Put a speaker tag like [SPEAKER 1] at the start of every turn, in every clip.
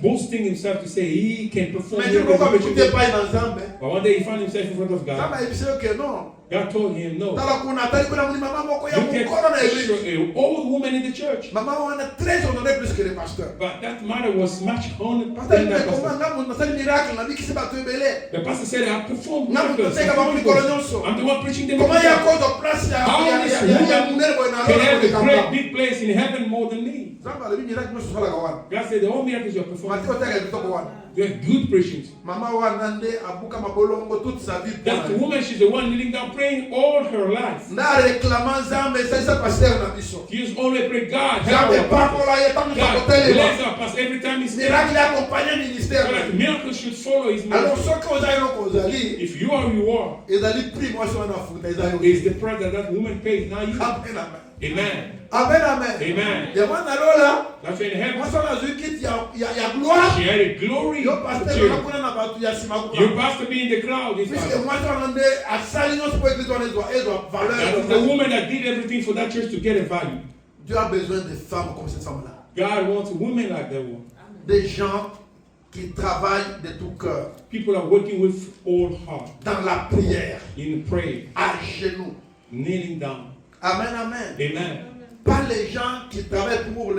[SPEAKER 1] boasting himself to say he can perform
[SPEAKER 2] Mais
[SPEAKER 1] miracles. But one day he found himself in front of God. God told him, no. Look at an old woman in the church. But that mother was much honored than that pastor. The pastor said, I performed miracles. I'm the one preaching the message. How this woman can have a great big place in heaven more than me? God said, the whole miracles you are performing, you are good preachings. That woman, she's the one kneeling down praying all her life. She used always pray, God help her. God bless her pastor every time he's there. So that miracles should follow his ministry. If you are who you are, it's the price that woman pays. Now you. Amen.
[SPEAKER 2] Amen, amen.
[SPEAKER 1] Amen.
[SPEAKER 2] That's
[SPEAKER 1] in heaven.
[SPEAKER 2] She
[SPEAKER 1] had a glory. Your pastor be in the crowd. That is the woman that did everything for that church to get a value. God wants women like that woman.
[SPEAKER 2] Des gens qui travaillent de tout cœur.
[SPEAKER 1] People are working with all heart.
[SPEAKER 2] Dans la prière.
[SPEAKER 1] In prayer.
[SPEAKER 2] À genoux.
[SPEAKER 1] Kneeling down.
[SPEAKER 2] Amen, amen.
[SPEAKER 1] Amen.
[SPEAKER 2] Pas les gens qui travaillent pour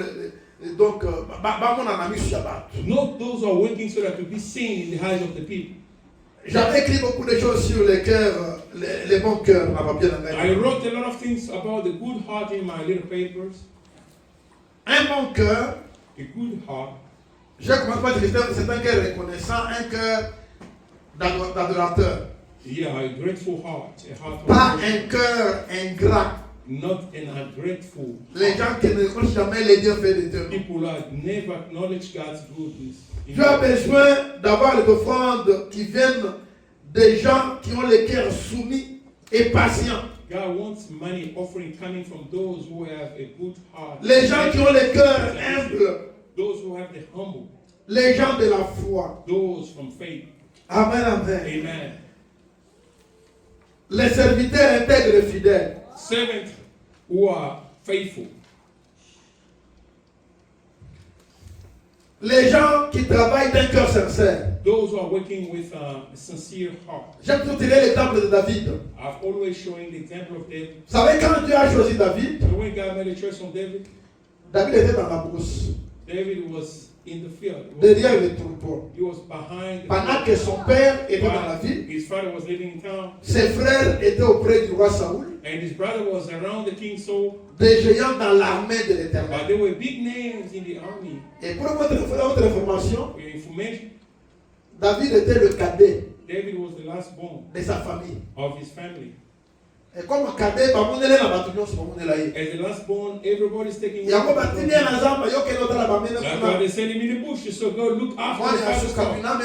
[SPEAKER 2] donc
[SPEAKER 1] not those who are working so that to be seen in the eyes of the people.
[SPEAKER 2] J'avais écrit beaucoup de choses sur les cœurs, les bons cœurs, ma papier.
[SPEAKER 1] I wrote a lot of things about the good heart in my little papers.
[SPEAKER 2] Un bon cœur.
[SPEAKER 1] A good heart.
[SPEAKER 2] Je commence par dire que c'est un cœur reconnaissant, un cœur d'adorateur.
[SPEAKER 1] Yeah, a grateful heart. A heart
[SPEAKER 2] pas un cœur ingrat.
[SPEAKER 1] Not an ungrateful.
[SPEAKER 2] Les gens qui ne connaissent jamais les bienfaits de Dieu.
[SPEAKER 1] People that never acknowledge God's goodness.
[SPEAKER 2] Tu as besoin d'avoir les offrandes qui viennent des gens qui ont les cœurs soumis et patients.
[SPEAKER 1] God wants money offering coming from those who have a good heart.
[SPEAKER 2] Les gens qui ont les cœurs humbles.
[SPEAKER 1] Those who have the humble.
[SPEAKER 2] Les gens de la foi.
[SPEAKER 1] Those from faith.
[SPEAKER 2] Amen, amen.
[SPEAKER 1] Amen.
[SPEAKER 2] Les serviteurs intègres et fidèles.
[SPEAKER 1] Servants who are faithful.
[SPEAKER 2] Les gens qui travaillent d'un cœur sincère.
[SPEAKER 1] Those who are working with a sincere heart.
[SPEAKER 2] J'aime toujours tirer l'exemple de David.
[SPEAKER 1] I've always showing the example of David.
[SPEAKER 2] Vous savez quand Dieu a choisi David?
[SPEAKER 1] When God made a choice on David.
[SPEAKER 2] David était dans la brousse.
[SPEAKER 1] David was in the field.
[SPEAKER 2] Derrière le troupeau.
[SPEAKER 1] He was behind the
[SPEAKER 2] Pendant que son père était dans la ville.
[SPEAKER 1] His father was living in town.
[SPEAKER 2] Ses frères étaient auprès du roi Saoul.
[SPEAKER 1] And his brother was around the king Saul.
[SPEAKER 2] Des géants dans l'armée de l'Éternel.
[SPEAKER 1] But there were big names in the army.
[SPEAKER 2] Et pour votre information,
[SPEAKER 1] David
[SPEAKER 2] était le cadet.
[SPEAKER 1] David was the last born
[SPEAKER 2] de sa famille.
[SPEAKER 1] Of his family.
[SPEAKER 2] Et comme cadet,
[SPEAKER 1] as the last born, everybody's taking. That's why they send him in the bush. So go look after the father's car. You have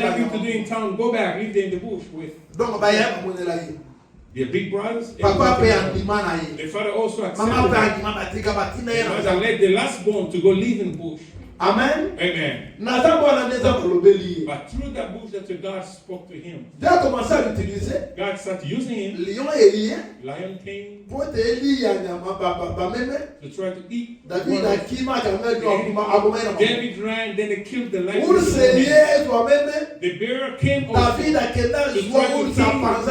[SPEAKER 1] nothing to do in town. Go back, live there in the bush with. Their big brothers. The father also accepted that. Let the last born to go live in the bush.
[SPEAKER 2] Amen.
[SPEAKER 1] Amen. But through that bush that God spoke to him, God started using him. Lion came to try to eat. David ran, then they killed the lion. The bear came also to try to kill him. And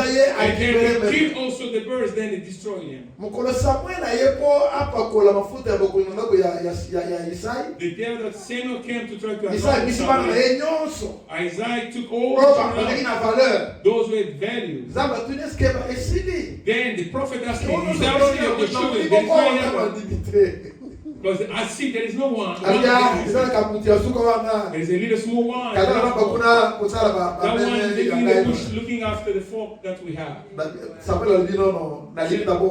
[SPEAKER 1] then they killed also the birds, then they destroyed him. The day that Samuel came to try to anoint Isaiah took all those with values. Then the prophet asked me, is that only of the children? Because I see there is no one. There is a little small one. That one living in the bush looking after the folk that we have. Someone said that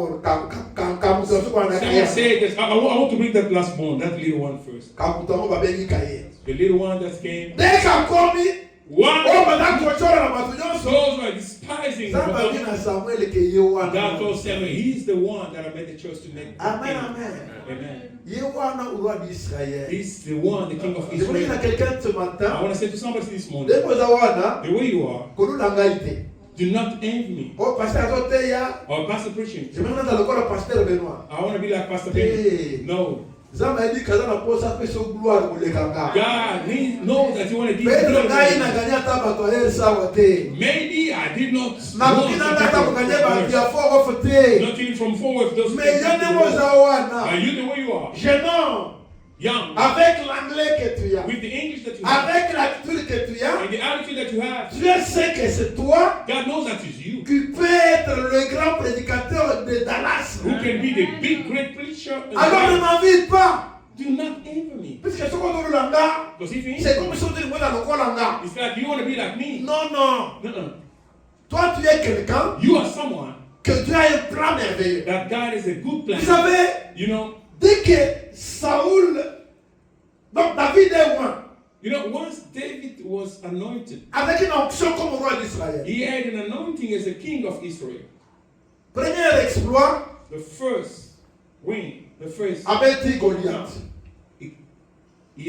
[SPEAKER 1] I want to bring that last born, that little one first. The little one that came. One those who are despising God told Samuel, he's the one that I made the choice to make.
[SPEAKER 2] Amen.
[SPEAKER 1] Amen.
[SPEAKER 2] He's
[SPEAKER 1] the one, the king of Israel. I want to say to somebody this morning, the way you are, do not envy me. Or pastor preaching. I want to be like Pastor Benoit. No.
[SPEAKER 2] God
[SPEAKER 1] knows that you want to give maybe I did not not even from forward those but you the way you are young
[SPEAKER 2] avec l'anglais que tu as
[SPEAKER 1] with the English that you have
[SPEAKER 2] avec l'attitude que tu as
[SPEAKER 1] and the attitude that you have
[SPEAKER 2] Dieu sait que c'est toi
[SPEAKER 1] God knows that it's you
[SPEAKER 2] qui peut être le grand prédicateur de Dallas
[SPEAKER 1] who can be the big great preacher
[SPEAKER 2] alors ne m'invite pas
[SPEAKER 1] do not envy me
[SPEAKER 2] parce que ce qu'on doit langa c'est comme si on dit moi dans le coin langa
[SPEAKER 1] it's like you want to be like me
[SPEAKER 2] non toi tu es quelqu'un
[SPEAKER 1] you are someone
[SPEAKER 2] que Dieu a un plan merveilleux
[SPEAKER 1] that God is a good plan
[SPEAKER 2] vous savez
[SPEAKER 1] you know
[SPEAKER 2] dès que Saoul donc David est loin
[SPEAKER 1] you know once David was anointed
[SPEAKER 2] avec une onction comme roi d'Israël
[SPEAKER 1] he had an anointing as a king of Israel
[SPEAKER 2] premier exploit
[SPEAKER 1] the first win the first
[SPEAKER 2] avec Goliath
[SPEAKER 1] he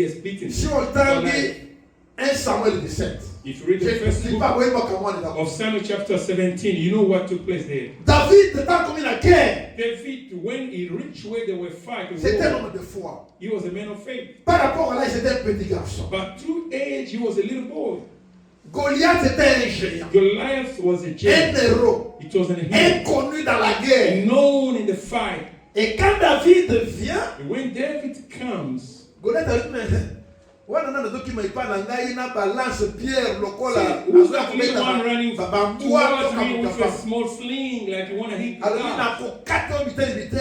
[SPEAKER 1] has beaten
[SPEAKER 2] si on termine 1 Samuel 17
[SPEAKER 1] if you read the first book of Samuel chapter 17 you know what took place there
[SPEAKER 2] David
[SPEAKER 1] David when he reached where they were fighting
[SPEAKER 2] c'était un homme de foi
[SPEAKER 1] he was a man of faith
[SPEAKER 2] par rapport à l'âge c'était un petit garçon
[SPEAKER 1] but through age he was a little boy
[SPEAKER 2] Goliath était un géant
[SPEAKER 1] Goliath was a giant
[SPEAKER 2] un héros
[SPEAKER 1] it was an hero
[SPEAKER 2] inconnu dans la guerre
[SPEAKER 1] known in the fight
[SPEAKER 2] et quand David vient
[SPEAKER 1] when David comes
[SPEAKER 2] Goliath a dit mais wana nana doki maipa na ngai na balance pierre lokola
[SPEAKER 1] who's that little one running towards me with a small sling like you want to hit the guy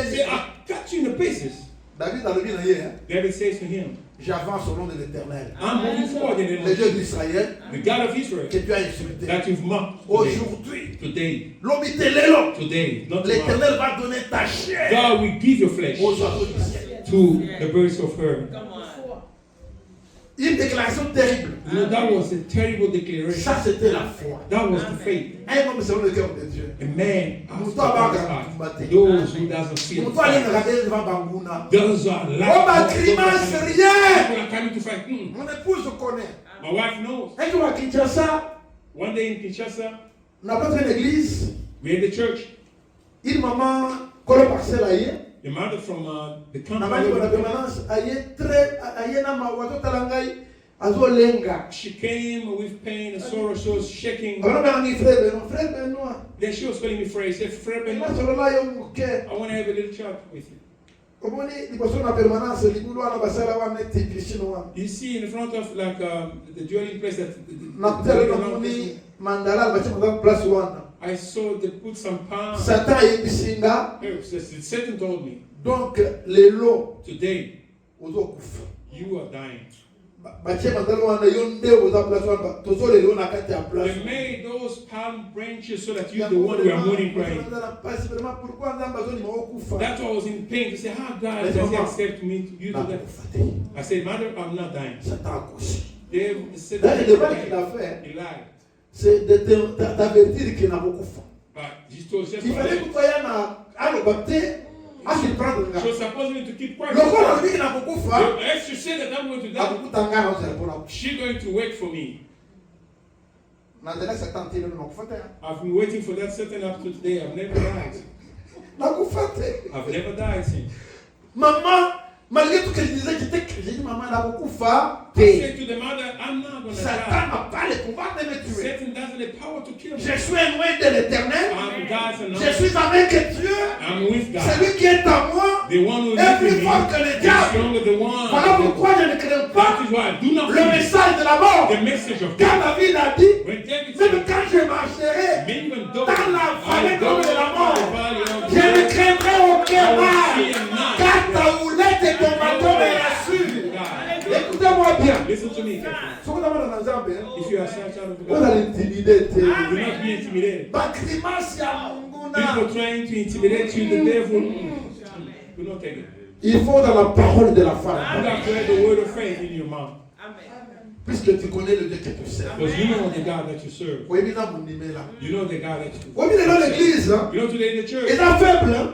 [SPEAKER 1] say I cut you in the pieces David says to him
[SPEAKER 2] j'avance au nom de l'Éternel
[SPEAKER 1] I'm moving forward in the name
[SPEAKER 2] le
[SPEAKER 1] of
[SPEAKER 2] Dieu d'Israël
[SPEAKER 1] the God of Israel
[SPEAKER 2] que tu as insulté
[SPEAKER 1] that you've mocked
[SPEAKER 2] aujourd'hui
[SPEAKER 1] today not
[SPEAKER 2] l'Éternel va donner ta chair
[SPEAKER 1] God will give your flesh
[SPEAKER 2] aux oiseaux du ciel
[SPEAKER 1] to the birds of her
[SPEAKER 2] une déclaration terrible.
[SPEAKER 1] You know, that was a terrible declaration.
[SPEAKER 2] Ça c'était la foi.
[SPEAKER 1] That was the faith.
[SPEAKER 2] Un homme selon le cœur de Dieu.
[SPEAKER 1] A man after God's heart. Those who doesn't feel those are like
[SPEAKER 2] oh ma grimace rien.
[SPEAKER 1] People are coming to fight.
[SPEAKER 2] Mon épouse connaît.
[SPEAKER 1] My wife knows.
[SPEAKER 2] Un jour à Kinshasa.
[SPEAKER 1] One day in Kinshasa.
[SPEAKER 2] On a pas fait l'église.
[SPEAKER 1] We had the church.
[SPEAKER 2] Une maman colo parcelle ailleurs.
[SPEAKER 1] The mother from the country. She came with pain and sorrow. She was shaking. Then she was calling me Frère. She said, Frère Benoit, I want to have a little chat with you. You see in front of like the dwelling place that I saw they put some palm. Satan told me.
[SPEAKER 2] Donc les lots
[SPEAKER 1] today you are dying.
[SPEAKER 2] They
[SPEAKER 1] made those palm branches so that you're the one who are mourning crying. That's why I was in pain. They said, how God does he accept me to you do that? I said, Mother, I'm not dying. They said he lied.
[SPEAKER 2] C'est d'avertir qu'il n'a pas kufa.
[SPEAKER 1] Il
[SPEAKER 2] fallait que tu sois
[SPEAKER 1] she was supposed to keep quiet. If she said that I'm going to die, she's going to wait for me. I've been waiting for that certain up to today. I've never died. I've never died since.
[SPEAKER 2] Maman, malgré tout ce que je disais, j'ai dit maman, elle a beaucoup faim.
[SPEAKER 1] I said to the mother, I'm not going to die.
[SPEAKER 2] Satan n'a pas le pouvoir de me tuer.
[SPEAKER 1] Satan doesn't have the power to kill me.
[SPEAKER 2] Je suis loin de l'Éternel. Je suis avec Dieu.
[SPEAKER 1] I'm with God.
[SPEAKER 2] Celui qui est en moi
[SPEAKER 1] the one who
[SPEAKER 2] est plus fort que le diable. Voilà pourquoi je ne crains pas le message de la mort.
[SPEAKER 1] The message of
[SPEAKER 2] Quand David a dit,
[SPEAKER 1] même
[SPEAKER 2] quand je marcherai dans la vallée comme de la mort, je ne craindrai aucun mal. Car ta houlette et ton bâton me rassurent. Écoutez-moi bien.
[SPEAKER 1] Listen to me. If you are such out of God,
[SPEAKER 2] you're not intimidated.
[SPEAKER 1] People trying to intimidate you, the devil will not take it.
[SPEAKER 2] Il faut dans la parole de la femme.
[SPEAKER 1] You have to have the word of faith in your mouth.
[SPEAKER 2] Puisque tu connais le Dieu que tu sers.
[SPEAKER 1] Because you know the God that you serve. You know the God that you serve.
[SPEAKER 2] You know
[SPEAKER 1] today in the church.
[SPEAKER 2] Il est faible.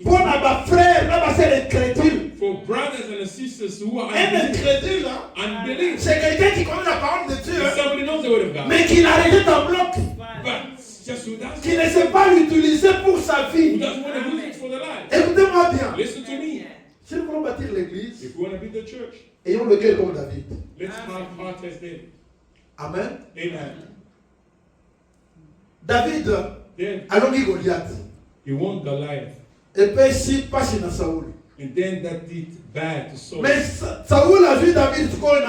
[SPEAKER 2] Pour nos frères, nos sœurs incrédules.
[SPEAKER 1] For brothers and sisters who are
[SPEAKER 2] incrédules, c'est quelqu'un qui connaît la parole de Dieu, mais qui la rejette en bloc, qui ne sait pas l'utiliser pour sa vie. Écoutez-moi bien.
[SPEAKER 1] Listen to me.
[SPEAKER 2] Si nous voulons
[SPEAKER 1] bâtir l'église,
[SPEAKER 2] if we want to build the church,
[SPEAKER 1] ayons le cœur comme David.
[SPEAKER 2] let's have heart as David.
[SPEAKER 1] Amen.
[SPEAKER 2] Amen.
[SPEAKER 1] David, allons Goliath.
[SPEAKER 2] He won Goliath.
[SPEAKER 1] Et puis si passe dans Saoul.
[SPEAKER 2] And then that did bad to Saul.
[SPEAKER 1] Mais Saoul a vu David
[SPEAKER 2] But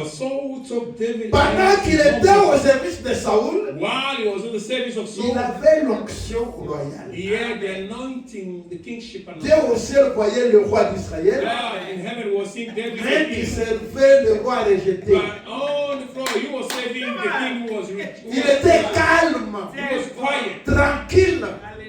[SPEAKER 2] Saul took David.
[SPEAKER 1] Pendant qu'il était au service de Saoul,
[SPEAKER 2] while he was in the service of Saul,
[SPEAKER 1] il avait l'onction royale.
[SPEAKER 2] he had the anointing, the kingship
[SPEAKER 1] Dieu
[SPEAKER 2] anointing.
[SPEAKER 1] au ciel voyait le roi d'Israël.
[SPEAKER 2] God in heaven was seeing David.
[SPEAKER 1] Même qui servait le roi rejeté.
[SPEAKER 2] But on the floor, you were saving the king who was rich.
[SPEAKER 1] Il était calme,
[SPEAKER 2] He was quiet,
[SPEAKER 1] tranquille,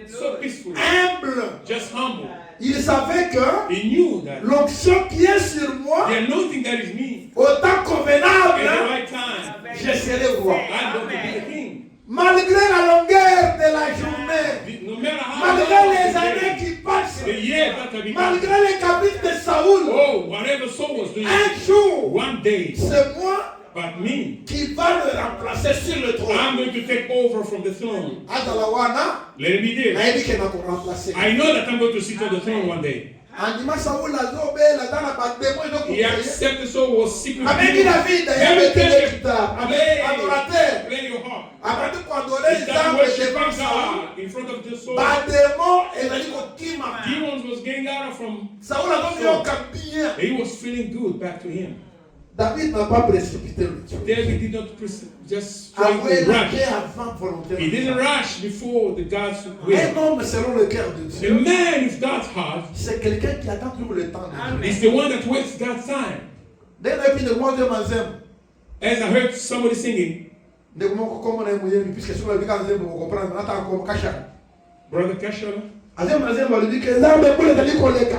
[SPEAKER 2] so peaceful,
[SPEAKER 1] humble.
[SPEAKER 2] just humble.
[SPEAKER 1] Il savait que
[SPEAKER 2] He knew that
[SPEAKER 1] l'onction qui est sur moi,
[SPEAKER 2] the anointing that is me,
[SPEAKER 1] au temps
[SPEAKER 2] at the
[SPEAKER 1] convenable,
[SPEAKER 2] right time,
[SPEAKER 1] je serai roi.
[SPEAKER 2] I'm going to be the king.
[SPEAKER 1] Malgré la longueur de la journée,
[SPEAKER 2] No matter how
[SPEAKER 1] malgré
[SPEAKER 2] long
[SPEAKER 1] les
[SPEAKER 2] the
[SPEAKER 1] années
[SPEAKER 2] day,
[SPEAKER 1] qui passent,
[SPEAKER 2] the years that have become,
[SPEAKER 1] malgré les caprices de Saoul,
[SPEAKER 2] oh, whatever Saul was doing,
[SPEAKER 1] un jour,
[SPEAKER 2] one day,
[SPEAKER 1] c'est moi
[SPEAKER 2] but me,
[SPEAKER 1] qui va le remplacer sur le trône.
[SPEAKER 2] I'm going to take over from the throne.
[SPEAKER 1] Azalawana,
[SPEAKER 2] Let me do it.
[SPEAKER 1] nayebi ke na ko remplacer.
[SPEAKER 2] I know that I'm going to sit on the throne one day.
[SPEAKER 1] Andima Saoul azobela dans la bademo
[SPEAKER 2] He accepted Saul was secretly.
[SPEAKER 1] Amengi David,
[SPEAKER 2] Let me tell you, play,
[SPEAKER 1] adorateur.
[SPEAKER 2] play your heart.
[SPEAKER 1] Abandi kuadorer
[SPEAKER 2] It's that
[SPEAKER 1] Nzambe
[SPEAKER 2] worshiping
[SPEAKER 1] devant Saoul.
[SPEAKER 2] God in front of the soul.
[SPEAKER 1] Bademo ezali kokima.
[SPEAKER 2] Demons was getting out from
[SPEAKER 1] Saoul azoyoka bien.
[SPEAKER 2] He was feeling good back to him.
[SPEAKER 1] David n'a pas précipité le truc.
[SPEAKER 2] David did not just try to rush. He didn't rush before the God's
[SPEAKER 1] Un
[SPEAKER 2] will.
[SPEAKER 1] homme selon le cœur de
[SPEAKER 2] A
[SPEAKER 1] Dieu,
[SPEAKER 2] man with God's heart
[SPEAKER 1] c'est quelqu'un qui attend toujours le temps de Dieu.
[SPEAKER 2] is the one that waits God's time.
[SPEAKER 1] Dès que tu demandes Dieu m'aime,
[SPEAKER 2] As I heard somebody singing,
[SPEAKER 1] ne comment comment on est moyen puisque sur le cas de comprendre, on attend comme cacha.
[SPEAKER 2] Brother Kashala,
[SPEAKER 1] Azem azem va lui dire que Nzambe mbule tali koleka.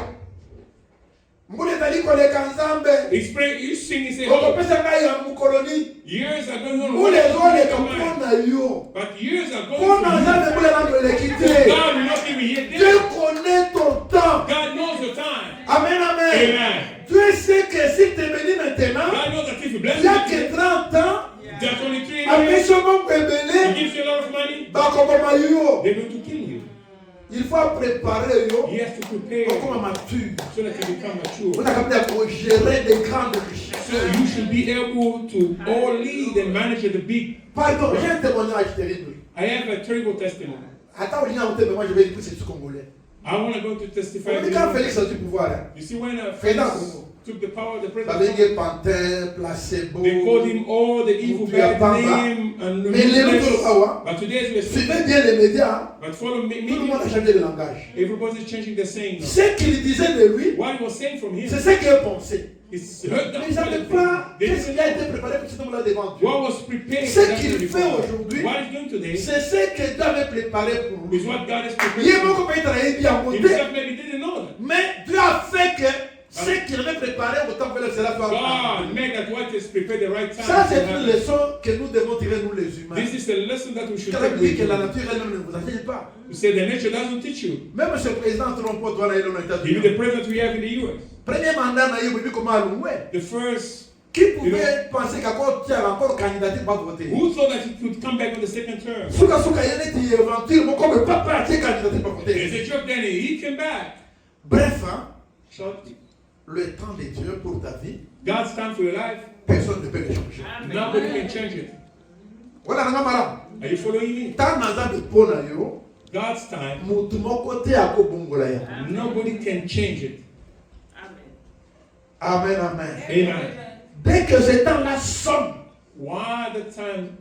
[SPEAKER 1] Mbule tali koleka Nzambe.
[SPEAKER 2] he's praying, he's singing, say,
[SPEAKER 1] Oko
[SPEAKER 2] oh,
[SPEAKER 1] pesa ngai ya mukoloni.
[SPEAKER 2] years are going on.
[SPEAKER 1] Mbule zoleka mpona yo.
[SPEAKER 2] But years are going
[SPEAKER 1] Mpona
[SPEAKER 2] on.
[SPEAKER 1] Nzambe mbule na kolekite.
[SPEAKER 2] God will not give me yet.
[SPEAKER 1] Dieu connaît ton temps.
[SPEAKER 2] God knows your time.
[SPEAKER 1] Amen, amen.
[SPEAKER 2] Amen.
[SPEAKER 1] Dieu sait que si tu es béni maintenant,
[SPEAKER 2] God knows that if you bless
[SPEAKER 1] il n'y a
[SPEAKER 2] me,
[SPEAKER 1] que 30 ans,
[SPEAKER 2] that's only 3
[SPEAKER 1] après
[SPEAKER 2] years.
[SPEAKER 1] ce moment
[SPEAKER 2] He
[SPEAKER 1] bébé,
[SPEAKER 2] gives you a lot of money.
[SPEAKER 1] bakoboma yo.
[SPEAKER 2] They're going to kill you.
[SPEAKER 1] Il faut préparer yo.
[SPEAKER 2] He has to prepare
[SPEAKER 1] Comme mature.
[SPEAKER 2] so that you become
[SPEAKER 1] On
[SPEAKER 2] mature.
[SPEAKER 1] a capable de gérer des grandes richesses.
[SPEAKER 2] So you should be able to all lead and manage the big.
[SPEAKER 1] Pardon, j'ai un témoignage terrible.
[SPEAKER 2] I have a terrible testimony.
[SPEAKER 1] Attends, moi je vais dire que c'est tout congolais.
[SPEAKER 2] I want to go to testify.
[SPEAKER 1] On dit quand Félix a du pouvoir,
[SPEAKER 2] You see, when
[SPEAKER 1] Fédant.
[SPEAKER 2] Felix took the power of the
[SPEAKER 1] ça
[SPEAKER 2] president,
[SPEAKER 1] veut dire pantin, placebo.
[SPEAKER 2] they called him all the evil bad name and
[SPEAKER 1] Mais les
[SPEAKER 2] useless.
[SPEAKER 1] autres,
[SPEAKER 2] But today as we're
[SPEAKER 1] suivez
[SPEAKER 2] speaking,
[SPEAKER 1] bien les médias,
[SPEAKER 2] but follow me,
[SPEAKER 1] tout le monde a changé de langage.
[SPEAKER 2] everybody's changing their saying now.
[SPEAKER 1] Ce qu'il disait de lui,
[SPEAKER 2] What he was saying from him,
[SPEAKER 1] c'est ce qu'il pensait.
[SPEAKER 2] it's heard
[SPEAKER 1] Mais ils ne savaient pas qu'est-ce qui a été préparé pour cet homme-là devant Dieu.
[SPEAKER 2] what was prepared.
[SPEAKER 1] Ce
[SPEAKER 2] for that
[SPEAKER 1] qu'il
[SPEAKER 2] before.
[SPEAKER 1] fait aujourd'hui,
[SPEAKER 2] What he's doing today
[SPEAKER 1] c'est ce que Dieu avait préparé pour lui.
[SPEAKER 2] is what God has
[SPEAKER 1] Il est
[SPEAKER 2] prepared.
[SPEAKER 1] beaucoup payé travailler bien monté,
[SPEAKER 2] Himself maybe didn't know that.
[SPEAKER 1] mais Dieu a fait que ce qu'il avait préparé autant que cela soit
[SPEAKER 2] God made that what is prepared the right time.
[SPEAKER 1] Ça,
[SPEAKER 2] to
[SPEAKER 1] c'est une
[SPEAKER 2] happen.
[SPEAKER 1] leçon que nous devons tirer, nous les humains.
[SPEAKER 2] This is the lesson that we should
[SPEAKER 1] Quand
[SPEAKER 2] take.
[SPEAKER 1] on dit que la
[SPEAKER 2] with
[SPEAKER 1] nature elle-même ne vous enseigne pas.
[SPEAKER 2] you. You say the nature doesn't teach you.
[SPEAKER 1] Même ce président Trump, toi, là, il est aux
[SPEAKER 2] Even
[SPEAKER 1] États-Unis.
[SPEAKER 2] the president we have in the US.
[SPEAKER 1] Premier mandat, il a dit comment allouer.
[SPEAKER 2] The first,
[SPEAKER 1] Qui pouvait penser qu'encore tu as encore candidature pas voter?
[SPEAKER 2] who thought that he could come back on the second term?
[SPEAKER 1] Souka souka, il y a des aventures, mais comme papa tu as candidature pas
[SPEAKER 2] There's
[SPEAKER 1] voter.
[SPEAKER 2] a joke then he came back.
[SPEAKER 1] Bref, hein,
[SPEAKER 2] So
[SPEAKER 1] le temps de Dieu pour ta vie,
[SPEAKER 2] God's time for your life,
[SPEAKER 1] personne ne peut le changer.
[SPEAKER 2] nobody can change it.
[SPEAKER 1] Voilà, nanga malam.
[SPEAKER 2] Are you following me?
[SPEAKER 1] Tant naza de pona yo,
[SPEAKER 2] God's time,
[SPEAKER 1] mutu moko te akobongola ya.
[SPEAKER 2] nobody can change it.
[SPEAKER 1] Amen, amen.
[SPEAKER 2] Amen.
[SPEAKER 1] Dès que ce temps-là sonne,
[SPEAKER 2] Why the time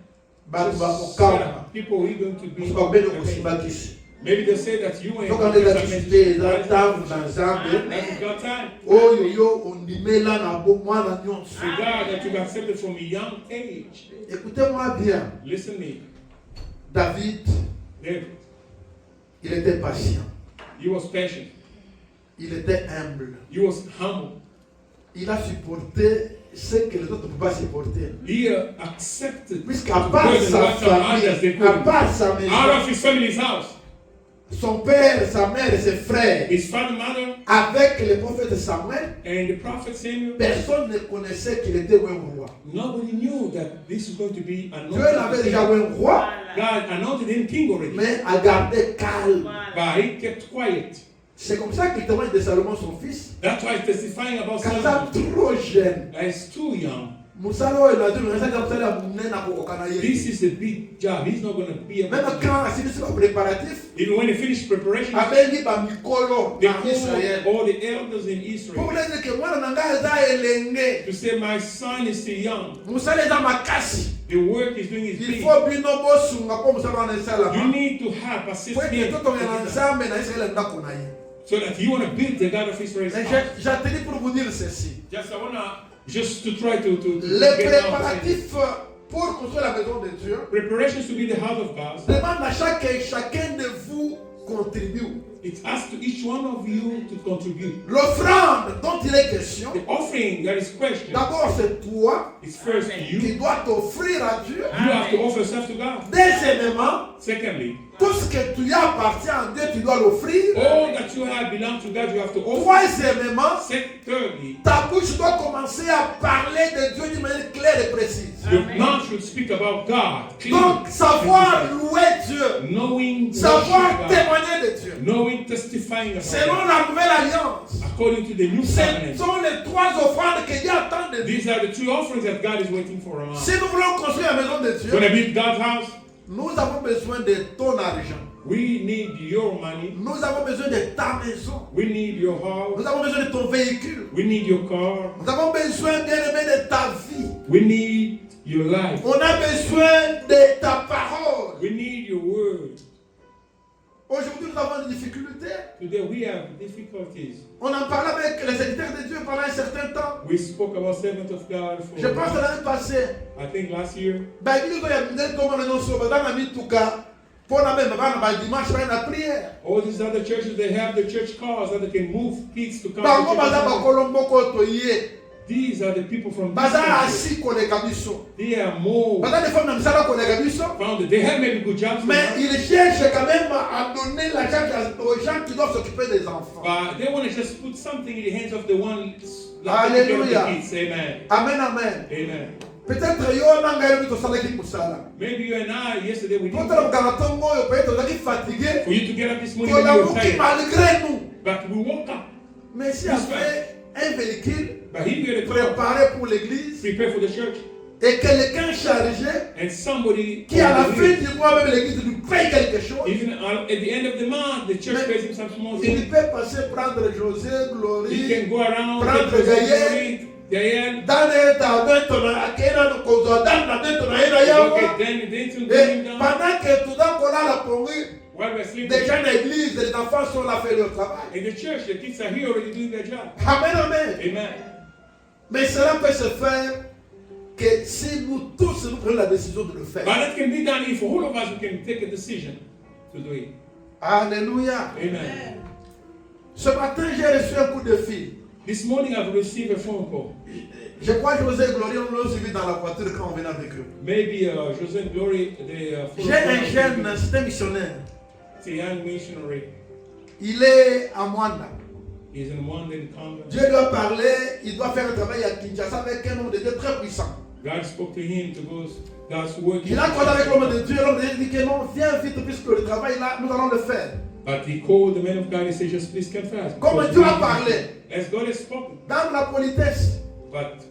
[SPEAKER 1] bato
[SPEAKER 2] just
[SPEAKER 1] bakokama.
[SPEAKER 2] set up, people are going to be
[SPEAKER 1] Usibabele kusimbakisi.
[SPEAKER 2] maybe they say that you ain't
[SPEAKER 1] Soka ndeza kisite eza ntango na Nzambe.
[SPEAKER 2] That's God's time.
[SPEAKER 1] Oyo yo ondimela na bo mwana nyonso.
[SPEAKER 2] To God that you've accepted from a young age.
[SPEAKER 1] Écoutez-moi bien.
[SPEAKER 2] Listen to me.
[SPEAKER 1] David,
[SPEAKER 2] David,
[SPEAKER 1] il était patient.
[SPEAKER 2] he was patient.
[SPEAKER 1] Il était humble.
[SPEAKER 2] He was humble.
[SPEAKER 1] Il a supporté ce que les autres ne pouvaient pas supporter.
[SPEAKER 2] He accepted
[SPEAKER 1] Puisqu'à part
[SPEAKER 2] the
[SPEAKER 1] sa
[SPEAKER 2] burden what others they
[SPEAKER 1] famille, à
[SPEAKER 2] couldn't.
[SPEAKER 1] part sa
[SPEAKER 2] Out
[SPEAKER 1] maison,
[SPEAKER 2] of his family's house,
[SPEAKER 1] son père, sa mère et ses frères,
[SPEAKER 2] his father, mother,
[SPEAKER 1] avec le prophète Samuel,
[SPEAKER 2] and the prophet Samuel,
[SPEAKER 1] personne ne connaissait qu'il était un roi.
[SPEAKER 2] nobody knew that this is going to be
[SPEAKER 1] Dieu l'avait déjà
[SPEAKER 2] anointed.
[SPEAKER 1] un roi,
[SPEAKER 2] God anointed him king already,
[SPEAKER 1] mais a gardé calme.
[SPEAKER 2] but he kept quiet.
[SPEAKER 1] C'est comme ça qu'il témoigne de Salomon, son fils.
[SPEAKER 2] That's why he's testifying about
[SPEAKER 1] Quand
[SPEAKER 2] Solomon.
[SPEAKER 1] il est trop jeune.
[SPEAKER 2] He's too young. This is a big job. He's not going to be able
[SPEAKER 1] Même
[SPEAKER 2] to do
[SPEAKER 1] quand c'est un préparatif,
[SPEAKER 2] even when they finish preparation,
[SPEAKER 1] avec Mikolo,
[SPEAKER 2] they call all the elders in Israel
[SPEAKER 1] pour dire que moi, je
[SPEAKER 2] to say, my son is still young.
[SPEAKER 1] suis
[SPEAKER 2] The work he's doing is
[SPEAKER 1] il
[SPEAKER 2] big.
[SPEAKER 1] faut bien nous
[SPEAKER 2] You need to help, assist me, so that you want to build the God of Israel's house.
[SPEAKER 1] J'atterris pour vous dire ceci.
[SPEAKER 2] Just to try to
[SPEAKER 1] Les
[SPEAKER 2] get out.
[SPEAKER 1] préparatifs pour construire la maison de Dieu
[SPEAKER 2] Preparations to be the house of God.
[SPEAKER 1] demandent à chacun de vous contribue.
[SPEAKER 2] It asks to each one of you to contribute.
[SPEAKER 1] L'offrande dont il est question,
[SPEAKER 2] The offering that is questioned
[SPEAKER 1] d'abord c'est toi
[SPEAKER 2] is first
[SPEAKER 1] qui
[SPEAKER 2] you.
[SPEAKER 1] dois t'offrir à Dieu.
[SPEAKER 2] You have to offer yourself to God.
[SPEAKER 1] Deuxièmement,
[SPEAKER 2] Secondly,
[SPEAKER 1] tout ce que tu as appartient à Dieu, tu dois l'offrir.
[SPEAKER 2] all that you have belongs to God, you have to offer.
[SPEAKER 1] Troisièmement,
[SPEAKER 2] Thirdly,
[SPEAKER 1] ta bouche doit commencer à parler de Dieu d'une manière claire et précise.
[SPEAKER 2] your mouth should speak about God.
[SPEAKER 1] Donc, savoir louer Dieu,
[SPEAKER 2] Knowing,
[SPEAKER 1] savoir
[SPEAKER 2] worship God,
[SPEAKER 1] témoigner de Dieu.
[SPEAKER 2] knowing, testifying about
[SPEAKER 1] Selon
[SPEAKER 2] God.
[SPEAKER 1] la nouvelle alliance,
[SPEAKER 2] According to the new
[SPEAKER 1] ce
[SPEAKER 2] covenant,
[SPEAKER 1] sont les trois offrandes que Dieu attend de nous.
[SPEAKER 2] these are the two offerings that God is waiting for us.
[SPEAKER 1] Si nous voulons construire la maison de Dieu,
[SPEAKER 2] When I build God's house,
[SPEAKER 1] nous avons besoin de ton argent.
[SPEAKER 2] we need your money.
[SPEAKER 1] Nous avons besoin de ta maison.
[SPEAKER 2] We need your house.
[SPEAKER 1] Nous avons besoin de ton véhicule.
[SPEAKER 2] We need your car.
[SPEAKER 1] Nous avons besoin, bien aimé, de ta vie.
[SPEAKER 2] We need your life.
[SPEAKER 1] On a besoin de ta parole.
[SPEAKER 2] We need your word.
[SPEAKER 1] Aujourd'hui, nous avons des difficultés.
[SPEAKER 2] Today we have difficulties.
[SPEAKER 1] On en parlait avec les serviteurs de Dieu pendant un certain temps.
[SPEAKER 2] We spoke about servant of God
[SPEAKER 1] Je pense
[SPEAKER 2] for,
[SPEAKER 1] l'année passée.
[SPEAKER 2] I think last year.
[SPEAKER 1] Bah, il y a comment nous sommes dans la vie tout cas. Pour la même dimanche, la prière.
[SPEAKER 2] All these other churches, they have the church cars that they can move kids to come
[SPEAKER 1] Bango
[SPEAKER 2] to
[SPEAKER 1] baza
[SPEAKER 2] church.
[SPEAKER 1] bakolombo koto ye.
[SPEAKER 2] These are the people from
[SPEAKER 1] Baza
[SPEAKER 2] these churches.
[SPEAKER 1] asi koleka biso.
[SPEAKER 2] They are more
[SPEAKER 1] Baza des femmes na misala koleka biso.
[SPEAKER 2] founded. They have maybe good jobs,
[SPEAKER 1] Mais ils cherchent quand même à donner l'argent aux gens qui doivent s'occuper des enfants.
[SPEAKER 2] but they want to just put something in the hands of the ones that
[SPEAKER 1] Hallelujah.
[SPEAKER 2] take care of the kids. Amen.
[SPEAKER 1] Amen, amen.
[SPEAKER 2] Amen.
[SPEAKER 1] Peut-être yo nanga yebi tosalaki musala.
[SPEAKER 2] Maybe you and I, yesterday we did.
[SPEAKER 1] Potala mukamatongo yo peut-être ozaki fatigué.
[SPEAKER 2] For you to get up this morning, maybe you were
[SPEAKER 1] Tolamuki
[SPEAKER 2] tired.
[SPEAKER 1] malgré nous.
[SPEAKER 2] But we woke up.
[SPEAKER 1] Mais si après un véhicule
[SPEAKER 2] But he had a car
[SPEAKER 1] préparé pour l'église
[SPEAKER 2] prepared for the church.
[SPEAKER 1] et quelqu'un chargé
[SPEAKER 2] And somebody,
[SPEAKER 1] qui à la fin du mois même l'église lui paye quelque chose,
[SPEAKER 2] even at the end of the month, the church pays him some small
[SPEAKER 1] il
[SPEAKER 2] thing.
[SPEAKER 1] peut passer prendre José,
[SPEAKER 2] He
[SPEAKER 1] Glory,
[SPEAKER 2] can go around,
[SPEAKER 1] prendre
[SPEAKER 2] take
[SPEAKER 1] Gaël,
[SPEAKER 2] Gaël,
[SPEAKER 1] dans l'état d'être akena no kozo dans d'être na ina yawa.
[SPEAKER 2] okay, then to bring
[SPEAKER 1] Et
[SPEAKER 2] him down.
[SPEAKER 1] pendant que tout d'un coup là la pongi,
[SPEAKER 2] While we're sleeping,
[SPEAKER 1] des gens de l'église, les enfants sont là faire leur travail.
[SPEAKER 2] in the church, the kids are here already doing their job.
[SPEAKER 1] Amen, amen.
[SPEAKER 2] Amen.
[SPEAKER 1] Mais cela peut se faire que si nous tous nous prenons la décision de le faire.
[SPEAKER 2] But it can be done if all of us we can take a decision to do it.
[SPEAKER 1] Alléluia.
[SPEAKER 2] Amen.
[SPEAKER 1] Ce matin, j'ai reçu un coup de fil.
[SPEAKER 2] This morning I've received a phone call.
[SPEAKER 1] Je crois que José et Glory, on l'a suivi dans la voiture quand on venait avec eux.
[SPEAKER 2] Maybe José and Glory, the
[SPEAKER 1] J'ai un jeune, c'est un missionnaire.
[SPEAKER 2] it's a young missionary.
[SPEAKER 1] Il est à Mwanda.
[SPEAKER 2] He's in one in Congo.
[SPEAKER 1] Dieu lui a parlé, il doit faire un travail à Kinshasa avec un homme de Dieu très puissant.
[SPEAKER 2] God spoke to him to go God's work.
[SPEAKER 1] Il a croisé avec l'homme de Dieu, l'homme de Dieu dit que non, viens vite puisque le travail là, nous allons le faire.
[SPEAKER 2] But he called the man of God and said, just please confess.
[SPEAKER 1] Comme Dieu a parlé,
[SPEAKER 2] As God has spoken.
[SPEAKER 1] dans la politesse,
[SPEAKER 2] But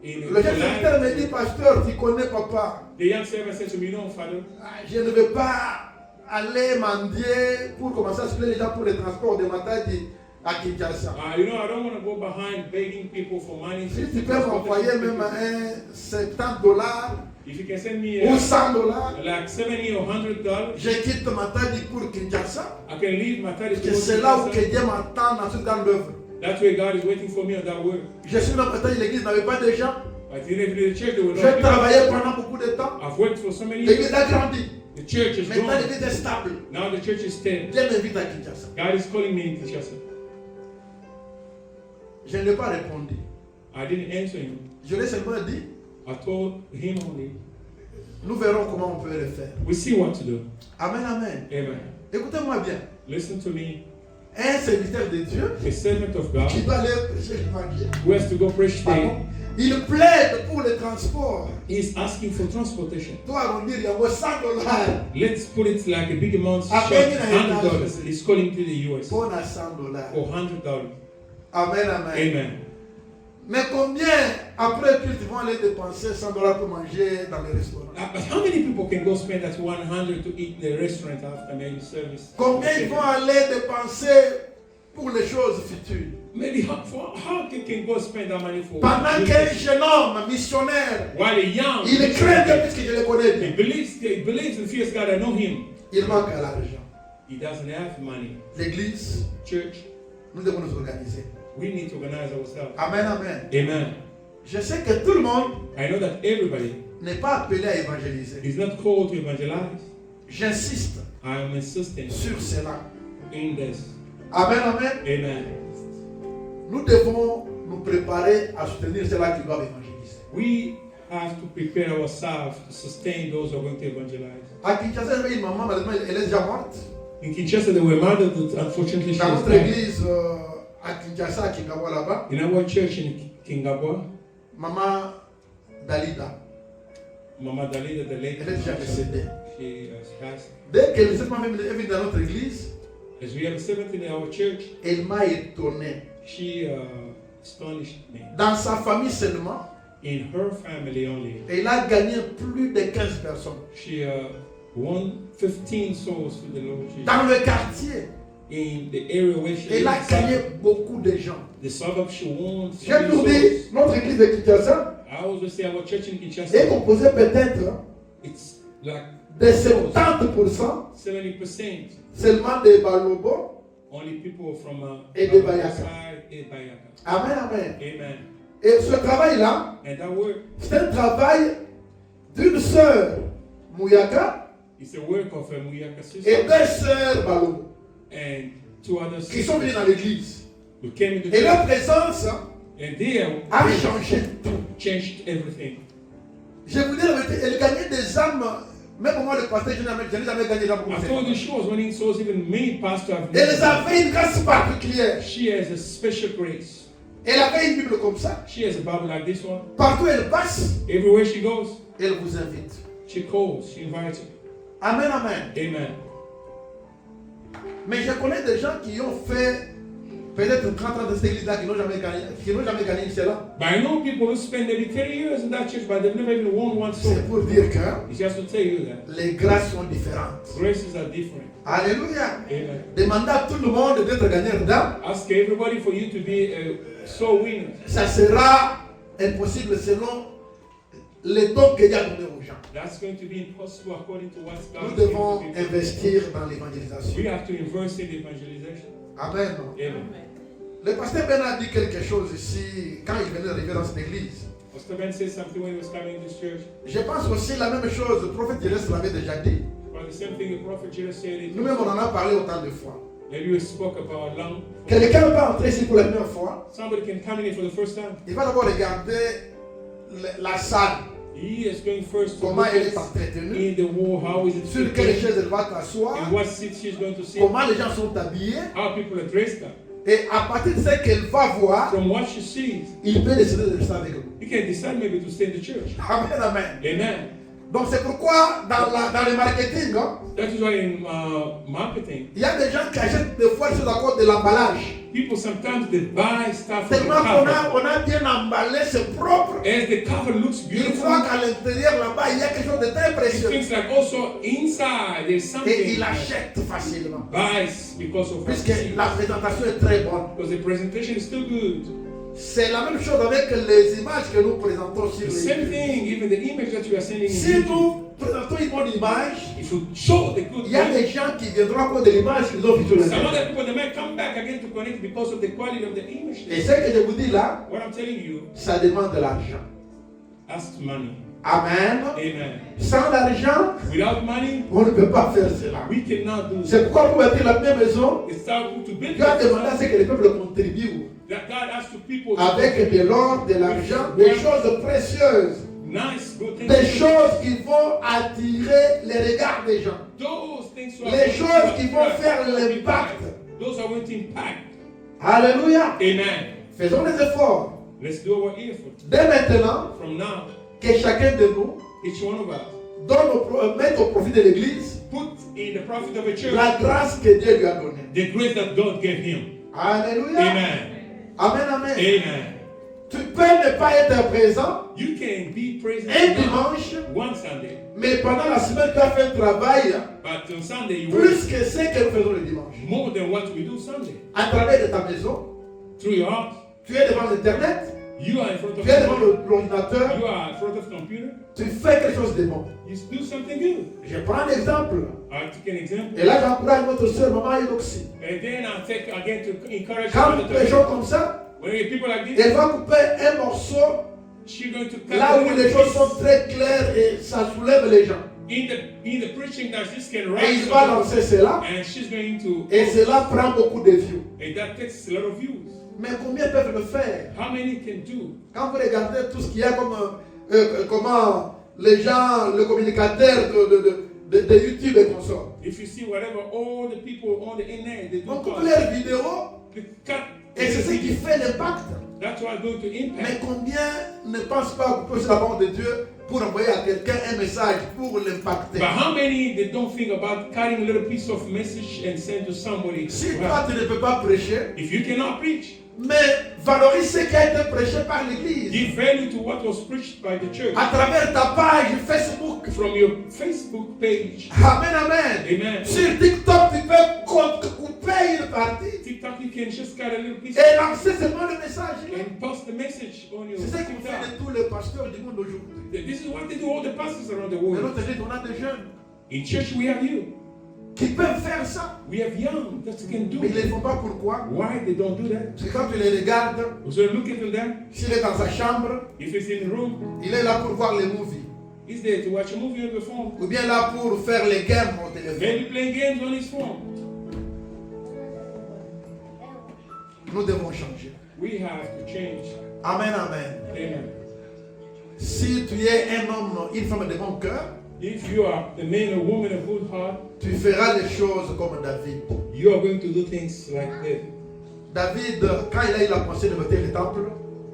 [SPEAKER 2] in
[SPEAKER 1] le jeune serviteur me dit, pasteur, tu connais papa.
[SPEAKER 2] the young servant said to me, no, Father,
[SPEAKER 1] Je ne veux pas aller mendier pour commencer à supplier les gens pour le transport de Matadi à Kinshasa.
[SPEAKER 2] I don't want to go behind begging people for money.
[SPEAKER 1] Si tu peux m'envoyer même un $70
[SPEAKER 2] If you can send me
[SPEAKER 1] ou $100,
[SPEAKER 2] like $70 or $100,
[SPEAKER 1] je quitte Matadi pour Kinshasa.
[SPEAKER 2] I can leave my tithe to
[SPEAKER 1] Que
[SPEAKER 2] go
[SPEAKER 1] c'est
[SPEAKER 2] to
[SPEAKER 1] là où
[SPEAKER 2] Kinshasa.
[SPEAKER 1] que Dieu m'attend dans l'œuvre.
[SPEAKER 2] That's where God is waiting for me on that work.
[SPEAKER 1] Je suis dans Matadi, l'église n'avait pas de gens.
[SPEAKER 2] But even if the church, they will
[SPEAKER 1] J'ai
[SPEAKER 2] not.
[SPEAKER 1] travaillé pendant beaucoup de temps.
[SPEAKER 2] I've worked for so many
[SPEAKER 1] L'église
[SPEAKER 2] years.
[SPEAKER 1] a grandi.
[SPEAKER 2] The church is
[SPEAKER 1] Maintenant,
[SPEAKER 2] grown.
[SPEAKER 1] l'église est stable.
[SPEAKER 2] Now the church is stable.
[SPEAKER 1] Dieu m'invite à Kinshasa.
[SPEAKER 2] God is calling me in Kinshasa.
[SPEAKER 1] Je ne l'ai pas répondu.
[SPEAKER 2] I didn't answer him.
[SPEAKER 1] Je l'ai seulement dit,
[SPEAKER 2] I told him only.
[SPEAKER 1] nous verrons comment on peut le faire.
[SPEAKER 2] We see what to do.
[SPEAKER 1] Amen, amen.
[SPEAKER 2] Amen.
[SPEAKER 1] Écoutez-moi bien.
[SPEAKER 2] Listen to me.
[SPEAKER 1] Un serviteur de Dieu
[SPEAKER 2] A servant of God
[SPEAKER 1] qui doit aller prêcher l'évangile.
[SPEAKER 2] who has to go preach
[SPEAKER 1] Pardon? Il plaide pour le transport.
[SPEAKER 2] He's asking for transportation.
[SPEAKER 1] Toi, on dit, il y a $100.
[SPEAKER 2] Let's put it like a big amount of $100. He's calling to the US
[SPEAKER 1] Pour $100.
[SPEAKER 2] for $100.
[SPEAKER 1] Amen, amen.
[SPEAKER 2] Amen.
[SPEAKER 1] Mais combien, après culte, ils vont aller dépenser $100 pour manger dans les restaurants?
[SPEAKER 2] But how many people can go spend that 100 to eat in the restaurant after maybe service?
[SPEAKER 1] Combien ils vont aller dépenser pour les choses futures?
[SPEAKER 2] Maybe how can go spend that money for?
[SPEAKER 1] Pendant qu'un jeune homme missionnaire,
[SPEAKER 2] while a young,
[SPEAKER 1] il craint Dieu puisque je le connais
[SPEAKER 2] he
[SPEAKER 1] bien.
[SPEAKER 2] believes and fears God. I know him.
[SPEAKER 1] Il manque à l'argent.
[SPEAKER 2] He doesn't have money.
[SPEAKER 1] L'église,
[SPEAKER 2] Church,
[SPEAKER 1] nous devons nous organiser.
[SPEAKER 2] we need to organize ourselves.
[SPEAKER 1] Amen, amen.
[SPEAKER 2] Amen.
[SPEAKER 1] Je sais que tout le monde
[SPEAKER 2] I know that everybody
[SPEAKER 1] n'est pas appelé à évangéliser.
[SPEAKER 2] is not called to evangelize.
[SPEAKER 1] J'insiste
[SPEAKER 2] I am insisting
[SPEAKER 1] sur cela.
[SPEAKER 2] in this.
[SPEAKER 1] Amen, amen.
[SPEAKER 2] Amen.
[SPEAKER 1] Nous devons nous préparer à soutenir ceux-là qui doivent évangéliser.
[SPEAKER 2] We have to prepare ourselves to sustain those who are going to evangelize.
[SPEAKER 1] À Kinshasa, j'avais une maman, malheureusement, elle est déjà morte.
[SPEAKER 2] In Kinshasa, there were mothers that unfortunately she
[SPEAKER 1] Dans
[SPEAKER 2] was
[SPEAKER 1] notre
[SPEAKER 2] dead.
[SPEAKER 1] église à Kinshasa, à Kingawa là-bas,
[SPEAKER 2] In our church in Kingabwa,
[SPEAKER 1] maman Dalida,
[SPEAKER 2] Mama Dalida, the late,
[SPEAKER 1] elle est déjà décédée.
[SPEAKER 2] she passed.
[SPEAKER 1] Dès que cette maman est venue dans notre église,
[SPEAKER 2] As we have a servant in our church,
[SPEAKER 1] elle m'a étonné.
[SPEAKER 2] she astonished me.
[SPEAKER 1] Dans sa famille seulement,
[SPEAKER 2] In her family only,
[SPEAKER 1] elle a gagné plus de 15 personnes.
[SPEAKER 2] she won 15 souls to the Lord Jesus.
[SPEAKER 1] Dans le quartier,
[SPEAKER 2] In the area where she
[SPEAKER 1] elle a gagné
[SPEAKER 2] lives,
[SPEAKER 1] beaucoup de gens.
[SPEAKER 2] the suburb she won so
[SPEAKER 1] J'ai
[SPEAKER 2] many
[SPEAKER 1] toujours
[SPEAKER 2] souls.
[SPEAKER 1] dit, notre église de Kinshasa
[SPEAKER 2] I always say our church in
[SPEAKER 1] est
[SPEAKER 2] Kinshasa,
[SPEAKER 1] composée peut-être
[SPEAKER 2] it's like
[SPEAKER 1] de 70%
[SPEAKER 2] 70%
[SPEAKER 1] seulement des Balobo.
[SPEAKER 2] only people from
[SPEAKER 1] Et de Bayaka.
[SPEAKER 2] side and Bayaka.
[SPEAKER 1] Amen, amen.
[SPEAKER 2] Amen.
[SPEAKER 1] Et ce travail-là,
[SPEAKER 2] And that work
[SPEAKER 1] c'est un travail d'une sœur Mouyaka
[SPEAKER 2] is a work of a Muyaka
[SPEAKER 1] et
[SPEAKER 2] sister
[SPEAKER 1] deux sœurs Balobo
[SPEAKER 2] and two other
[SPEAKER 1] qui sont venues
[SPEAKER 2] sisters
[SPEAKER 1] dans l'église.
[SPEAKER 2] who came into
[SPEAKER 1] Et leur
[SPEAKER 2] church.
[SPEAKER 1] présence
[SPEAKER 2] And they
[SPEAKER 1] a changé tout.
[SPEAKER 2] changed everything.
[SPEAKER 1] Je vous dis la vérité, elle gagnait des âmes. Même moi, le pasteur, je n'ai jamais gagné d'âmes.
[SPEAKER 2] I told you she was winning souls, even me, pastor. I've
[SPEAKER 1] Elle
[SPEAKER 2] never-
[SPEAKER 1] avait une grâce particulière.
[SPEAKER 2] She has a special grace.
[SPEAKER 1] Elle avait une Bible comme ça.
[SPEAKER 2] She has a Bible like this one.
[SPEAKER 1] Partout où elle passe,
[SPEAKER 2] Everywhere she goes,
[SPEAKER 1] elle vous invite.
[SPEAKER 2] she calls, she invites you.
[SPEAKER 1] Amen, amen.
[SPEAKER 2] Amen.
[SPEAKER 1] Mais je connais des gens qui ont fait peut-être 30 ans de cette église-là qui n'ont jamais gagné une seule âme.
[SPEAKER 2] But I know people who spend maybe 30 years in that church, but they've never even won one soul.
[SPEAKER 1] C'est pour dire que
[SPEAKER 2] It's just to tell you that
[SPEAKER 1] les grâces sont différentes.
[SPEAKER 2] graces are different.
[SPEAKER 1] Alléluia.
[SPEAKER 2] Amen.
[SPEAKER 1] Demandez à tout le monde d'être gagneur d'âme.
[SPEAKER 2] Ask everybody for you to be a soul winner.
[SPEAKER 1] Ça sera impossible selon les dons que Dieu a donnés aux gens.
[SPEAKER 2] That's going to be impossible according to what
[SPEAKER 1] Nous
[SPEAKER 2] God
[SPEAKER 1] devons
[SPEAKER 2] given people.
[SPEAKER 1] investir dans l'évangélisation.
[SPEAKER 2] We have to invest in evangelization.
[SPEAKER 1] Amen.
[SPEAKER 2] Amen.
[SPEAKER 1] Le pasteur Ben a dit quelque chose ici quand il venait d'arriver dans cette église.
[SPEAKER 2] Pastor Ben said something when he was coming to this church.
[SPEAKER 1] Je pense aussi la même chose, le prophète Jérès l'avait déjà dit.
[SPEAKER 2] But the same thing the prophet Jesus said. It
[SPEAKER 1] Nous-mêmes, on en a parlé autant de fois.
[SPEAKER 2] maybe we spoke about long.
[SPEAKER 1] Quelqu'un va entrer ici pour la première fois,
[SPEAKER 2] Somebody can come in for the first time.
[SPEAKER 1] il va d'abord regarder la salle,
[SPEAKER 2] He is going first to
[SPEAKER 1] comment
[SPEAKER 2] look
[SPEAKER 1] elle est
[SPEAKER 2] at
[SPEAKER 1] entretenue,
[SPEAKER 2] in the wall, how is it
[SPEAKER 1] sur quelle
[SPEAKER 2] situated,
[SPEAKER 1] chaise elle va t'asseoir,
[SPEAKER 2] in what seat she's going to sit,
[SPEAKER 1] comment les gens sont habillés,
[SPEAKER 2] how people are dressed up.
[SPEAKER 1] et à partir de ce qu'elle va voir,
[SPEAKER 2] From what she sees,
[SPEAKER 1] il peut décider de rester avec vous.
[SPEAKER 2] you can decide maybe to stay in the church.
[SPEAKER 1] Amen, amen.
[SPEAKER 2] Amen.
[SPEAKER 1] Donc c'est pourquoi dans le marketing, hein,
[SPEAKER 2] That is why in marketing,
[SPEAKER 1] il y a des gens qui achètent des fois sur à cause de l'emballage.
[SPEAKER 2] people sometimes they buy stuff for the
[SPEAKER 1] Tellement
[SPEAKER 2] cover.
[SPEAKER 1] on a bien emballé, c'est propre.
[SPEAKER 2] As the cover looks
[SPEAKER 1] Une
[SPEAKER 2] beautiful,
[SPEAKER 1] fois qu'à l'intérieur là-bas, il y a quelque chose de très
[SPEAKER 2] it
[SPEAKER 1] précieux.
[SPEAKER 2] seems like also inside there's
[SPEAKER 1] Et
[SPEAKER 2] something
[SPEAKER 1] il achète facilement.
[SPEAKER 2] buys because of what he
[SPEAKER 1] Puisque
[SPEAKER 2] sees.
[SPEAKER 1] la présentation est très bonne.
[SPEAKER 2] Because the presentation is still good.
[SPEAKER 1] C'est la même chose avec les images que nous présentons sur
[SPEAKER 2] The
[SPEAKER 1] les
[SPEAKER 2] same thing, even the image that you are sending in
[SPEAKER 1] Si
[SPEAKER 2] YouTube.
[SPEAKER 1] nous présentons une bonne image,
[SPEAKER 2] If you show the good
[SPEAKER 1] il y a
[SPEAKER 2] image,
[SPEAKER 1] des gens qui viendront à cause de l'image qu'ils ont vue sur le
[SPEAKER 2] some
[SPEAKER 1] net.
[SPEAKER 2] other people they might come back again to connect because of the quality of the image.
[SPEAKER 1] Et ce que je vous dis là,
[SPEAKER 2] What I'm telling you,
[SPEAKER 1] ça demande de l'argent.
[SPEAKER 2] ask money.
[SPEAKER 1] Amen.
[SPEAKER 2] Amen.
[SPEAKER 1] Sans l'argent,
[SPEAKER 2] Without money,
[SPEAKER 1] on ne peut pas faire cela.
[SPEAKER 2] we cannot do
[SPEAKER 1] C'est
[SPEAKER 2] that.
[SPEAKER 1] pourquoi pour bâtir la même maison,
[SPEAKER 2] It's time to build
[SPEAKER 1] Dieu a demandé à
[SPEAKER 2] it.
[SPEAKER 1] ce que les peuples contribuent
[SPEAKER 2] That God asks to people to
[SPEAKER 1] avec de l'or, de l'argent, des choses précieuses,
[SPEAKER 2] nice, good things.
[SPEAKER 1] des choses qui vont attirer les regards des gens.
[SPEAKER 2] Those things are
[SPEAKER 1] Les
[SPEAKER 2] going to
[SPEAKER 1] choses qui vont
[SPEAKER 2] attract
[SPEAKER 1] faire
[SPEAKER 2] people.
[SPEAKER 1] l'impact.
[SPEAKER 2] Those are going to impact.
[SPEAKER 1] Alléluia.
[SPEAKER 2] Amen.
[SPEAKER 1] Faisons des efforts Let's do our effort.
[SPEAKER 2] Dès maintenant,
[SPEAKER 1] From now,
[SPEAKER 2] que chacun de nous
[SPEAKER 1] each one of us
[SPEAKER 2] mette au profit de l'Église
[SPEAKER 1] put in the profit of a church
[SPEAKER 2] la grâce que Dieu lui a donnée.
[SPEAKER 1] the grace that God gave him.
[SPEAKER 2] Alléluia.
[SPEAKER 1] Amen.
[SPEAKER 2] Amen, amen.
[SPEAKER 1] Amen.
[SPEAKER 2] Tu peux ne pas être présent
[SPEAKER 1] You can be present
[SPEAKER 2] un dimanche,
[SPEAKER 1] one Sunday,
[SPEAKER 2] mais pendant la semaine tu as fait un travail
[SPEAKER 1] but on Sunday you work
[SPEAKER 2] plus que ce que nous faisons le dimanche.
[SPEAKER 1] more than what we do Sunday.
[SPEAKER 2] À travers de ta maison,
[SPEAKER 1] Through your house,
[SPEAKER 2] tu es devant l'Internet,
[SPEAKER 1] you are in front of
[SPEAKER 2] tu es devant
[SPEAKER 1] computer.
[SPEAKER 2] l'ordinateur,
[SPEAKER 1] You are in front of computer.
[SPEAKER 2] tu fais quelque chose de bon.
[SPEAKER 1] You do something good.
[SPEAKER 2] Je prends un exemple.
[SPEAKER 1] I'll take an example.
[SPEAKER 2] Et là, j'encourage notre soeur, maman Eudoxie.
[SPEAKER 1] And then I'll take again to encourage
[SPEAKER 2] Quand
[SPEAKER 1] you
[SPEAKER 2] nous prêchons comme ça,
[SPEAKER 1] when you people like this,
[SPEAKER 2] elle va couper un morceau
[SPEAKER 1] she's going to cut
[SPEAKER 2] là
[SPEAKER 1] a
[SPEAKER 2] où
[SPEAKER 1] little
[SPEAKER 2] les choses
[SPEAKER 1] piece.
[SPEAKER 2] sont très claires et ça soulève les gens.
[SPEAKER 1] In the preaching that this can
[SPEAKER 2] Et
[SPEAKER 1] rise
[SPEAKER 2] il va
[SPEAKER 1] up,
[SPEAKER 2] lancer cela.
[SPEAKER 1] and she's going to,
[SPEAKER 2] Et cela prend beaucoup de views.
[SPEAKER 1] and that takes a lot of views.
[SPEAKER 2] Mais combien peuvent le faire?
[SPEAKER 1] How many can do?
[SPEAKER 2] Quand vous regardez tout ce qu'il y a comme comment les gens, le communicateur de YouTube et consorts.
[SPEAKER 1] If you see whatever all the people on the internet they do,
[SPEAKER 2] On coupe leurs vidéos
[SPEAKER 1] they cut.
[SPEAKER 2] et c'est ce qui fait l'impact.
[SPEAKER 1] That's why I go to
[SPEAKER 2] Mais
[SPEAKER 1] impact.
[SPEAKER 2] combien ne pensent pas couper sur la parole de Dieu pour envoyer à quelqu'un un message pour l'impacter?
[SPEAKER 1] But how many they don't think about cutting a little piece of message and send to somebody?
[SPEAKER 2] Si toi tu ne peux pas prêcher,
[SPEAKER 1] If you cannot preach,
[SPEAKER 2] mais valorise ce qui a été prêché par l'Église.
[SPEAKER 1] give value to what was preached by the church
[SPEAKER 2] À travers ta page Facebook.
[SPEAKER 1] from your Facebook page.
[SPEAKER 2] Amen, amen.
[SPEAKER 1] Amen.
[SPEAKER 2] Sur TikTok, tu peux couper une partie
[SPEAKER 1] TikTok, you can just cut a little piece
[SPEAKER 2] et lancer seulement le message.
[SPEAKER 1] and post the message on your
[SPEAKER 2] C'est ce qu'on fait
[SPEAKER 1] TikTok.
[SPEAKER 2] de tous les pasteurs du monde aujourd'hui.
[SPEAKER 1] This is what they do all the pastors around the
[SPEAKER 2] Mais
[SPEAKER 1] world.
[SPEAKER 2] notre église, on a des jeunes
[SPEAKER 1] In church, we have you.
[SPEAKER 2] qui peuvent faire ça.
[SPEAKER 1] We have young that can do
[SPEAKER 2] Mais ils ne
[SPEAKER 1] it.
[SPEAKER 2] le font pas pourquoi?
[SPEAKER 1] Why they don't do that?
[SPEAKER 2] C'est quand tu les regardes,
[SPEAKER 1] So look at them.
[SPEAKER 2] s'il est dans sa chambre,
[SPEAKER 1] If it's in the room,
[SPEAKER 2] il est là pour voir les movies.
[SPEAKER 1] he's there to watch a movie on the phone.
[SPEAKER 2] Ou bien là pour faire les games au téléphone.
[SPEAKER 1] Maybe playing games on his phone.
[SPEAKER 2] Nous devons changer.
[SPEAKER 1] We have to change.
[SPEAKER 2] Amen, amen.
[SPEAKER 1] Amen.
[SPEAKER 2] Si tu es un homme, une femme de bon cœur,
[SPEAKER 1] If you are a man or woman of good heart,
[SPEAKER 2] tu feras les choses comme David.
[SPEAKER 1] you are going to do things like that.
[SPEAKER 2] David, quand il a eu la pensée de bâtir le temple,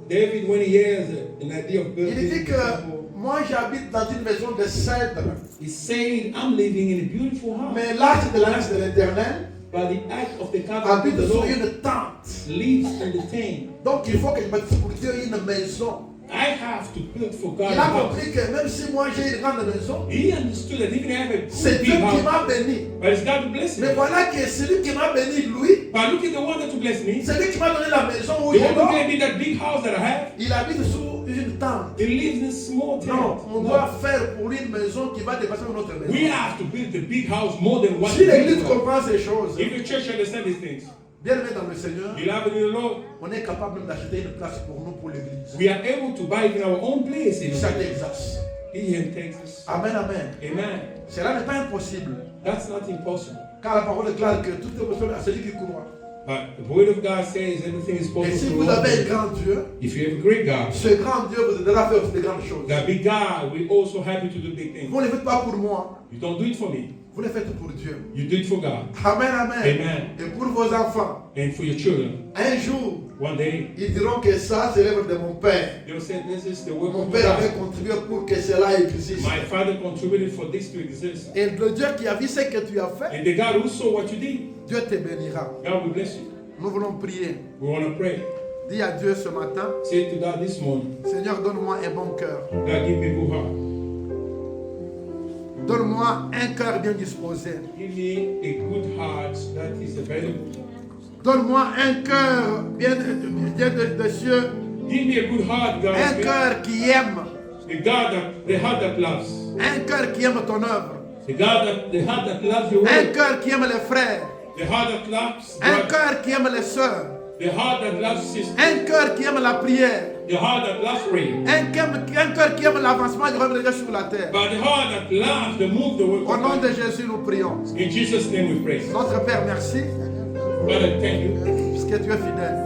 [SPEAKER 1] David, when he has an idea of
[SPEAKER 2] il
[SPEAKER 1] building
[SPEAKER 2] dit
[SPEAKER 1] the
[SPEAKER 2] que
[SPEAKER 1] temple,
[SPEAKER 2] moi j'habite dans une maison de cèdre,
[SPEAKER 1] he said, I'm living in a beautiful house.
[SPEAKER 2] mais l'arche de l'alliance de l'Éternel
[SPEAKER 1] But the act of the covenant of
[SPEAKER 2] habite
[SPEAKER 1] the
[SPEAKER 2] sur
[SPEAKER 1] Lord
[SPEAKER 2] une tente.
[SPEAKER 1] lives in the tent.
[SPEAKER 2] Donc il faut que je bâtisse pour Dieu une maison.
[SPEAKER 1] I have to build for God
[SPEAKER 2] Il
[SPEAKER 1] a
[SPEAKER 2] a
[SPEAKER 1] house.
[SPEAKER 2] compris que même si moi j'ai une grande maison,
[SPEAKER 1] He understood that even have a
[SPEAKER 2] c'est
[SPEAKER 1] big
[SPEAKER 2] Dieu qui
[SPEAKER 1] house,
[SPEAKER 2] m'a béni.
[SPEAKER 1] but it's God who blessed
[SPEAKER 2] Mais
[SPEAKER 1] me.
[SPEAKER 2] voilà que celui qui m'a béni, lui,
[SPEAKER 1] But look at the one that to bless me.
[SPEAKER 2] celui qui m'a donné la maison où
[SPEAKER 1] The
[SPEAKER 2] il
[SPEAKER 1] one who
[SPEAKER 2] est,
[SPEAKER 1] gave me that big house that I have,
[SPEAKER 2] il habite sur une tente.
[SPEAKER 1] he lives in a small
[SPEAKER 2] Non, on
[SPEAKER 1] tent.
[SPEAKER 2] doit faire pour lui une maison qui va dépasser notre
[SPEAKER 1] We
[SPEAKER 2] maison.
[SPEAKER 1] have to build the big house more than what
[SPEAKER 2] Si
[SPEAKER 1] the
[SPEAKER 2] l'église
[SPEAKER 1] big house.
[SPEAKER 2] comprend ces choses,
[SPEAKER 1] If the church understands these things,
[SPEAKER 2] bien aimé dans le Seigneur,
[SPEAKER 1] beloved in the Lord,
[SPEAKER 2] on est capable même d'acheter une place pour nous, pour l'église.
[SPEAKER 1] we are able to buy even our own place in
[SPEAKER 2] Ça t'exerce.
[SPEAKER 1] here in Texas.
[SPEAKER 2] Amen, amen.
[SPEAKER 1] Amen.
[SPEAKER 2] Cela n'est pas impossible.
[SPEAKER 1] That's not impossible.
[SPEAKER 2] Car la parole déclare que tout est possible à celui qui croit.
[SPEAKER 1] But the word of God says everything is
[SPEAKER 2] Et
[SPEAKER 1] possible
[SPEAKER 2] si
[SPEAKER 1] to
[SPEAKER 2] vous avez un
[SPEAKER 1] all.
[SPEAKER 2] grand Dieu,
[SPEAKER 1] If you have a great God,
[SPEAKER 2] ce grand Dieu vous aidera à faire aussi de grandes choses.
[SPEAKER 1] that big God will also help you to do big things.
[SPEAKER 2] Vous ne le faites pas pour moi,
[SPEAKER 1] You don't do it for me.
[SPEAKER 2] vous le faites pour Dieu.
[SPEAKER 1] You do it for God.
[SPEAKER 2] Amen, amen.
[SPEAKER 1] Amen.
[SPEAKER 2] Et pour vos enfants,
[SPEAKER 1] And for your children.
[SPEAKER 2] un jour,
[SPEAKER 1] One day,
[SPEAKER 2] ils diront que ça, c'est l'œuvre de mon père.
[SPEAKER 1] they'll say, this is the work
[SPEAKER 2] Mon
[SPEAKER 1] of
[SPEAKER 2] père avait
[SPEAKER 1] God.
[SPEAKER 2] contribué pour que cela existe.
[SPEAKER 1] My father contributed for this to exist.
[SPEAKER 2] Et le Dieu qui a vu ce que tu as fait,
[SPEAKER 1] And the God who saw what you did,
[SPEAKER 2] Dieu te bénira.
[SPEAKER 1] God will bless you.
[SPEAKER 2] Nous voulons prier.
[SPEAKER 1] We want to pray.
[SPEAKER 2] Dis à Dieu ce matin,
[SPEAKER 1] Say to God this morning,
[SPEAKER 2] Seigneur, donne-moi un bon cœur.
[SPEAKER 1] God, give me a good heart.
[SPEAKER 2] Donne-moi un cœur bien disposé.
[SPEAKER 1] Give me a good heart that is available.
[SPEAKER 2] Donne-moi un cœur bien de cieux.
[SPEAKER 1] Give me a good heart, God.
[SPEAKER 2] Un cœur qui aime.
[SPEAKER 1] The heart that loves.
[SPEAKER 2] Un cœur qui aime ton œuvre.
[SPEAKER 1] The heart that loves your
[SPEAKER 2] Un
[SPEAKER 1] word.
[SPEAKER 2] cœur qui aime les frères.
[SPEAKER 1] The heart that loves
[SPEAKER 2] Un
[SPEAKER 1] God.
[SPEAKER 2] cœur qui aime les sœurs.
[SPEAKER 1] The heart that loves sisters.
[SPEAKER 2] Un cœur qui aime la prière.
[SPEAKER 1] The heart that loves prayer.
[SPEAKER 2] Un cœur qui aime l'avancement du royaume de Dieu sur la terre.
[SPEAKER 1] But the heart that loves the move the work
[SPEAKER 2] Au
[SPEAKER 1] of
[SPEAKER 2] nom
[SPEAKER 1] God.
[SPEAKER 2] de Jésus, nous prions.
[SPEAKER 1] In Jesus' name we pray.
[SPEAKER 2] Notre Père, merci,
[SPEAKER 1] Father, thank you.
[SPEAKER 2] parce que tu es fidèle.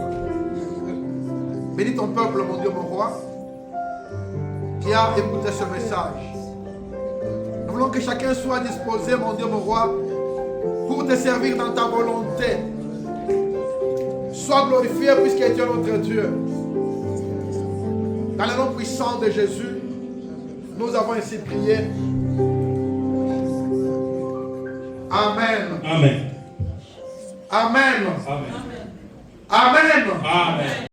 [SPEAKER 2] Bénis ton peuple, mon Dieu, mon roi, qui a écouté ce message. Nous voulons que chacun soit disposé, mon Dieu, mon roi, pour te servir dans ta volonté. Sois glorifié puisque tu es notre Dieu. Dans le nom puissant de Jésus, nous avons ainsi prié. Amen.
[SPEAKER 1] Amen.
[SPEAKER 2] Amen.
[SPEAKER 1] Amen.
[SPEAKER 2] Amen.
[SPEAKER 1] Amen.